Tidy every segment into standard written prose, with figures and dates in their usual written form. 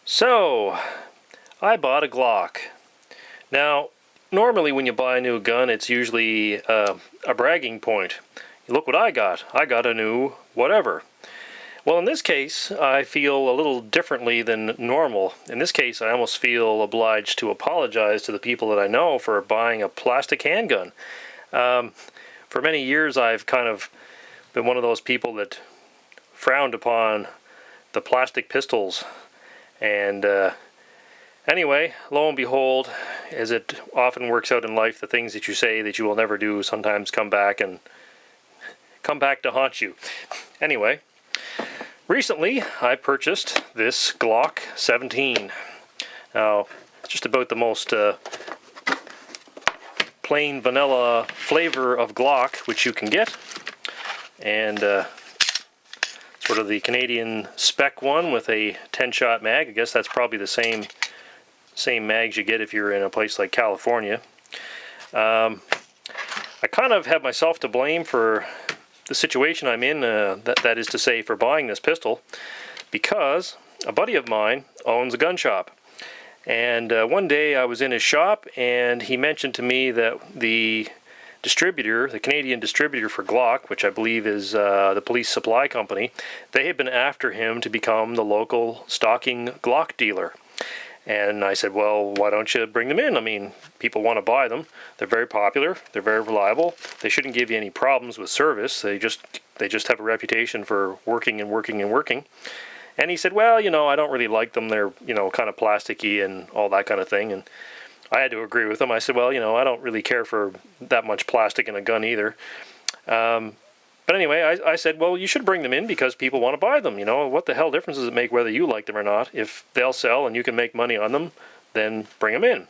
So, I bought a Glock. Now, normally when you buy a new gun, it's usually a bragging point. Look what I got. I got a new whatever. Well, in this case, I feel a little differently than normal. In this case, I almost feel obliged to apologize to the people that I know for buying a plastic handgun. For many years, I've kind of been one of those people that frowned upon the plastic pistols. And anyway, lo and behold, as it often works out in life, the things that you say that you will never do sometimes come back to haunt you. Anyway, recently I purchased this Glock 17. Now, it's just about the most plain vanilla flavor of Glock which you can get, and sort of the Canadian spec one with a 10-shot mag. I guess that's probably the same mags you get if you're in a place like California. I kind of have myself to blame for the situation I'm in, that is to say for buying this pistol, because a buddy of mine owns a gun shop. And one day I was in his shop and he mentioned to me that the distributor, the Canadian distributor for Glock, which I believe is the police supply company, they had been after him to become the local stocking Glock dealer. And I said, well, why don't you bring them in? I mean, people want to buy them. They're very popular. They're very reliable. They shouldn't give you any problems with service. They just have a reputation for working and working and working. And he said, well, I don't really like them. They're, kind of plasticky and all that kind of thing. And I had to agree with him. I said, well, I don't really care for that much plastic in a gun either. But anyway, I said, well, you should bring them in because people want to buy them. What the hell difference does it make whether you like them or not? If they'll sell and you can make money on them, then bring them in.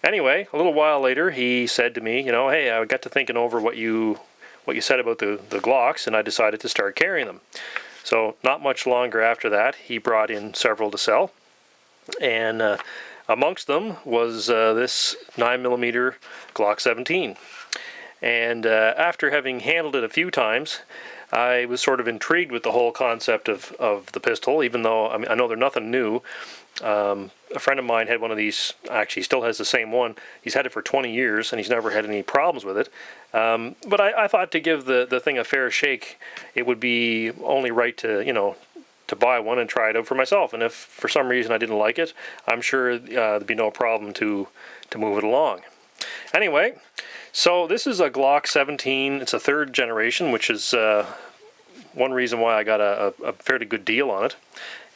Anyway, a little while later, he said to me, hey, I got to thinking over what you said about the Glocks, and I decided to start carrying them. So not much longer after that, he brought in several to sell. And amongst them was this 9mm Glock 17. And after having handled it a few times, I was sort of intrigued with the whole concept of the pistol, even though I know they're nothing new. A friend of mine had one of these, actually he still has the same one. He's had it for 20 years and he's never had any problems with it. But I thought to give the thing a fair shake, it would be only right to buy one and try it out for myself. And if for some reason I didn't like it, I'm sure there'd be no problem to move it along. Anyway, so this is a Glock 17. It's a third generation, which is one reason why I got a fairly good deal on it.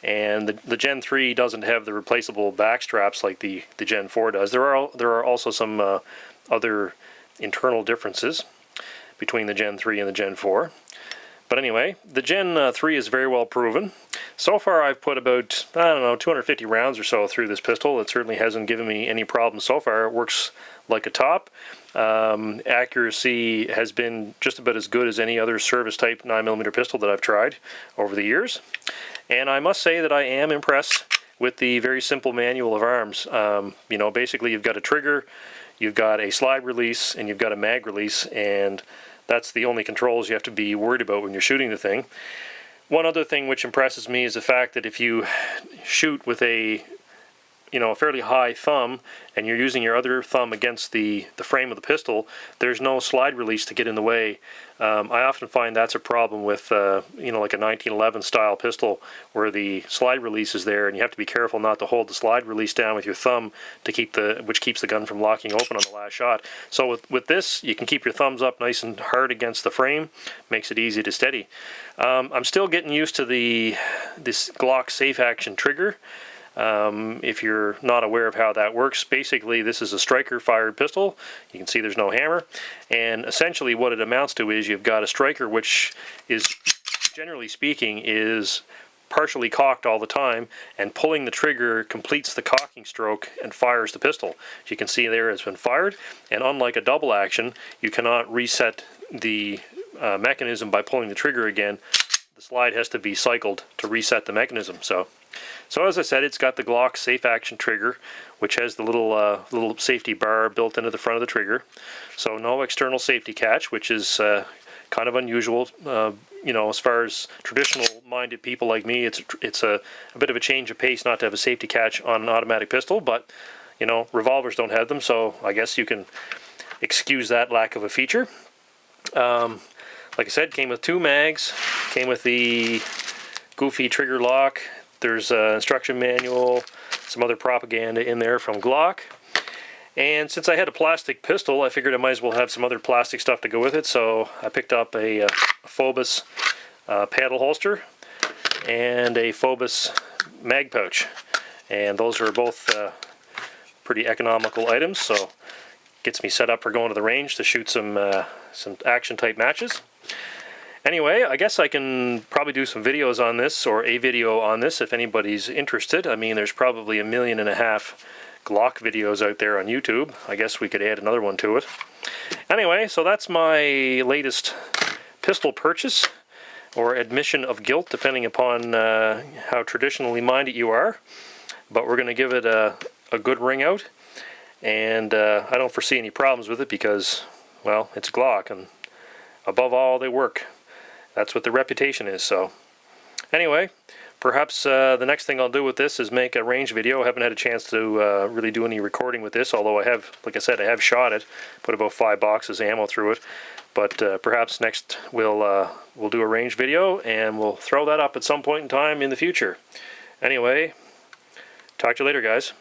And the Gen 3 doesn't have the replaceable back straps like the Gen 4 does. There are also some other internal differences between the Gen 3 and the Gen 4. But anyway, the Gen 3 is very well proven. So far I've put about, 250 rounds or so through this pistol. It certainly hasn't given me any problems so far. It works like a top. Accuracy has been just about as good as any other service type 9mm pistol that I've tried over the years. And I must say that I am impressed with the very simple manual of arms. Basically you've got a trigger, you've got a slide release, and you've got a mag release, and that's the only controls you have to be worried about when you're shooting the thing. One other thing which impresses me is the fact that if you shoot with a fairly high thumb and you're using your other thumb against the frame of the pistol, there's no slide release to get in the way. I often find that's a problem with like a 1911 style pistol where the slide release is there and you have to be careful not to hold the slide release down with your thumb which keeps the gun from locking open on the last shot. So with this, you can keep your thumbs up nice and hard against the frame, makes it easy to steady. I'm still getting used to this Glock safe action trigger. If you're not aware of how that works, basically this is a striker fired pistol. You can see there's no hammer, and essentially what it amounts to is you've got a striker which is, generally speaking, is partially cocked all the time, and pulling the trigger completes the cocking stroke and fires the pistol. As you can see there, it's been fired, and unlike a double action, you cannot reset the mechanism by pulling the trigger again. The slide has to be cycled to reset the mechanism. So as I said, it's got the Glock safe action trigger, which has the little safety bar built into the front of the trigger. So no external safety catch, which is kind of unusual. You know, as far as traditional-minded people like me, it's a bit of a change of pace not to have a safety catch on an automatic pistol, but, you know, revolvers don't have them, so I guess you can excuse that lack of a feature. Like I said, came with 2 mags, came with the goofy trigger lock. There's an instruction manual, some other propaganda in there from Glock. And since I had a plastic pistol, I figured I might as well have some other plastic stuff to go with it, so I picked up a Phobos paddle holster and a Phobos mag pouch. And those are both pretty economical items, so gets me set up for going to the range to shoot some action type matches. Anyway, I guess I can probably do some videos on this, or a video on this, if anybody's interested. I mean, there's probably 1.5 million Glock videos out there on YouTube. I guess we could add another one to it. Anyway, so that's my latest pistol purchase, or admission of guilt, depending upon how traditionally minded you are. But we're going to give it a good ring out, and I don't foresee any problems with it because, well, it's Glock, and above all, they work. That's what the reputation is. So anyway, perhaps the next thing I'll do with this is make a range video. I haven't had a chance to really do any recording with this, although I have, like I said, I have shot it, put about 5 boxes of ammo through it. But perhaps next we'll do a range video, and we'll throw that up at some point in time in the future. Anyway, talk to you later, guys.